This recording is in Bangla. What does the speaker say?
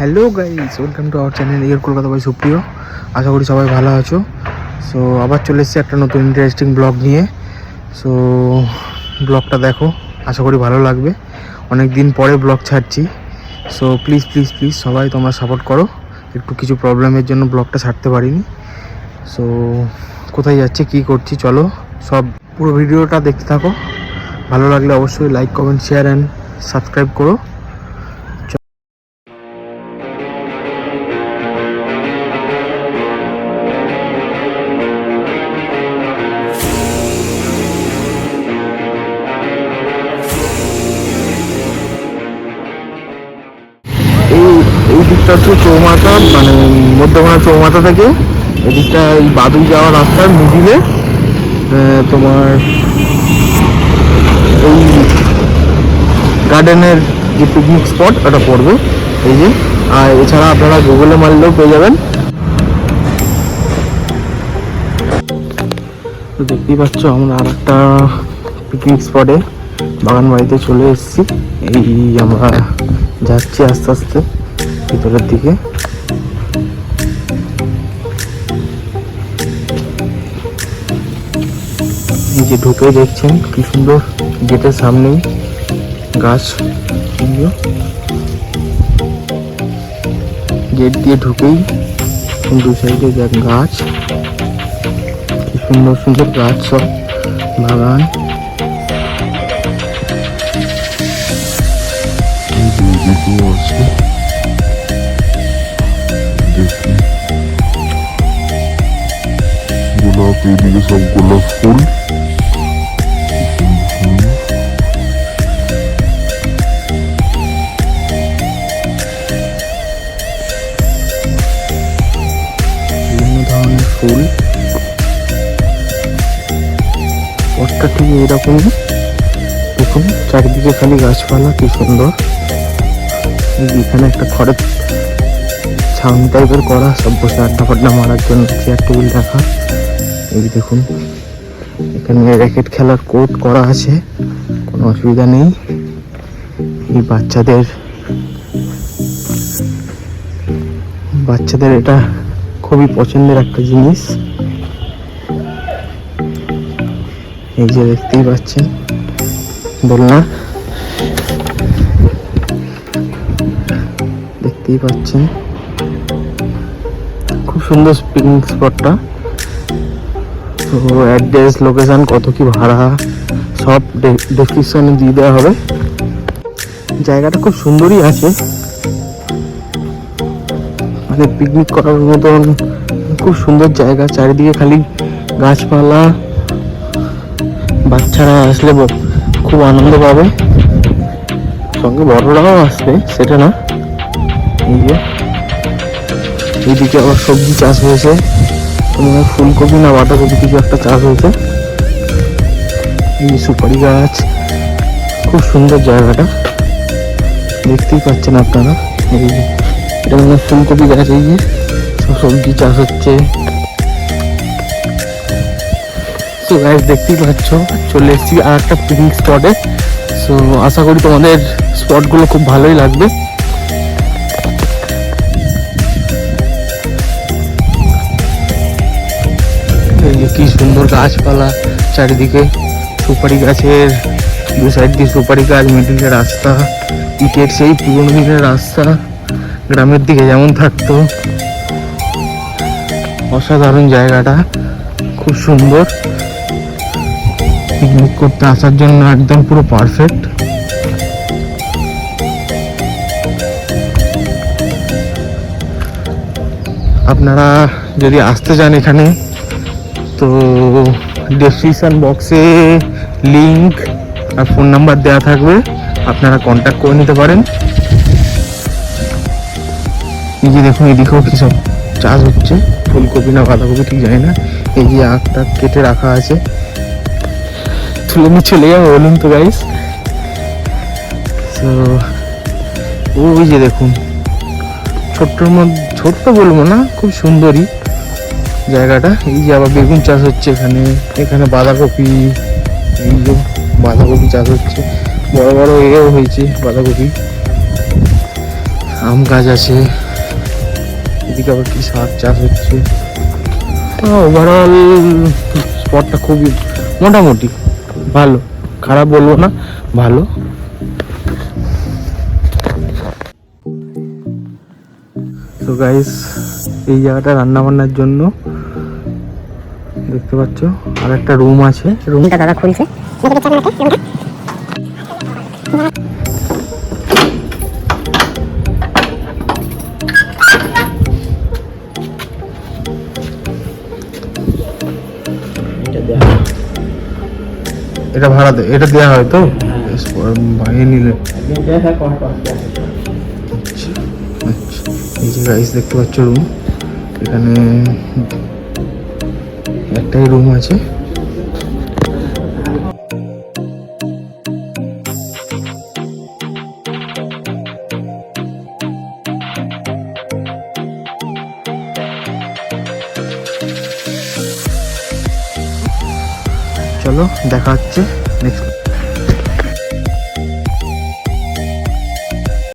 Hello guys, welcome to our channel ইয়ার কলকাতা বাই সুপ্রিয়। আশা করি সবাই ভালো আছো। সো আবার চলে এসেছি একটা নতুন ইন্টারেস্টিং ব্লগ নিয়ে। সো ব্লগটা দেখো, আশা করি ভালো লাগবে। অনেক দিন পরে ব্লগ ছাড়ছি। সো প্লিজ প্লিজ প্লিজ সবাই তোমরা সাপোর্ট করো। একটু কিছু প্রবলেমের জন্য ব্লগটা ছাড়তে পারিনি। সো কোথায় যাচ্ছি, কী করছি, চলো সব পুরো ভিডিওটা দেখতে থাকো। ভালো লাগলে অবশ্যই like, comment, share and subscribe করো। এই দিকটা হচ্ছে চৌমাথা, মানে মধ্যখানা চৌমাথা থেকে এদিকটা এই বাদুই যাওয়ার রাস্তার মিডিলে তোমার এই গার্ডেনের যে পিকনিক স্পট ওটা পড়বে এই যে। আর এছাড়া আপনারা গুগলে মারলেও পেয়ে যাবেন। তো দেখতেই পাচ্ছ আমরা আর একটা পিকনিক স্পটে বাগান বাড়িতে চলে এসেছি। এই আমরা যাচ্ছি আস্তে আস্তে ভিতরের দিকে। এই যে ঢুকে দেখছেন কি সুন্দর, গেটের সামনেই গাছ, গেট দিয়ে ঢুকেই দু সাইডে দেখ গাছ, কি সুন্দর সুন্দর গাছ, সব বাগান। আছে গোলাপ, এদিকে সব গোলাপ ফুল। বিভিন্ন ধরনের ফুল, পথটা ঠিক এরকমই। দেখুন চারিদিকে খালি গাছপালা, কি সুন্দর। এখানে একটা খড়ের ছাউনি টাইপের করা, সব বসে আড্ডা ফাড্ডা মারার জন্য চেয়ার টেবিল রাখা। এই দেখুন এখানে র্যাকেট খেলার কোর্ট করা আছে, কোনো অসুবিধা নেই। এই বাচ্চাদের এটা খুবই পছন্দের একটা জিনিস। এই যে দেখতেই পাচ্ছেন দোলনা, দেখতেই পাচ্ছেন খুব সুন্দর পিকনিক স্পটটা। তো অ্যাড্রেস, লোকেশন, কত কি ভাড়া সব ডেসক্রিপশনে দিয়ে দেওয়া হবে। জায়গাটা খুব সুন্দরই আছে, মানে পিকনিক করার মতন খুব সুন্দর জায়গা। চারিদিকে খালি গাছপালা, বাচ্চারা আসলে খুব আনন্দ পাবে, সঙ্গে বড়রাও আসবে, সেটা না। এই যে এইদিকে আবার সবজি চাষ হয়েছে, ফুলকপি না বাঁধাকপি কিছু একটা চাষ হয়েছে। এই সুপারি গাছ, খুব সুন্দর জায়গাটা, দেখতেই পাচ্ছেন আপনারা। এই যে এটা মানে ফুলকপি গাছ, এই যে সব সবজি চাষ হচ্ছে। তো গাছ দেখতেই পাচ্ছ চলে এসেছি আর একটা পিকনিক স্পটে। সো আশা করি তোমাদের স্পটগুলো খুব ভালোই লাগবে। এই যে কি সুন্দর গাছপালা চারিদিকে, সুপারি গাছের দু সাইড দিয়ে সুপারি গাছ, মিডিলে রাস্তা, ইটের সেই পুরোনো দিনের রাস্তা, গ্রামের দিকে যেমন থাকতো। অসাধারণ জায়গাটা, খুব সুন্দর, পিকনিক করতে আসার জন্য একদম পুরো পারফেক্ট। আপনারা যদি আসতে চান এখানে, তো ডেসক্রিপশন বক্সে লিংক আর ফোন নাম্বার দেওয়া থাকবে, আপনারা কন্ট্যাক্ট করে নিতে পারেন। এই যে দেখুন এদিকেও কি সব চাষ হচ্ছে, ফুলকপি না বাঁধাকপি ঠিক জানি না। এই যে আখটা কেটে রাখা আছে, তুলে নিয়ে চলে যাবো বলুন তো গাইস। তো ওই যে দেখুন ছোট্ট বলবো না, খুব সুন্দরই জায়গাটা। এই যে আবার বেগুন চাষ হচ্ছে এখানে বাঁধাকপি, এই যে বাঁধাকপি চাষ হচ্ছে, বড় বড় এও হয়েছে বাঁধাকপি। আম গাছ আছে, এদিকে আবার কি শাক চাষ হচ্ছে। ওভারঅল স্পটটা খুবই মোটামুটি ভালো, খারাপ বলবো না, ভালো। তো গাইস, এই জায়গাটা রান্না বান্নার জন্য দেখতে পাচ্ছ, আর একটা রুম আছে, রুমটা দাদা খুলছে। এটা ভাড়া এটা দেওয়া হয় তো, ভাঙিয়ে নিলে। এই যে গাইস দেখতে পাচ্ছ রুম, এখানে একটাই রুম আছে। চলো দেখা হচ্ছে নেক্সট।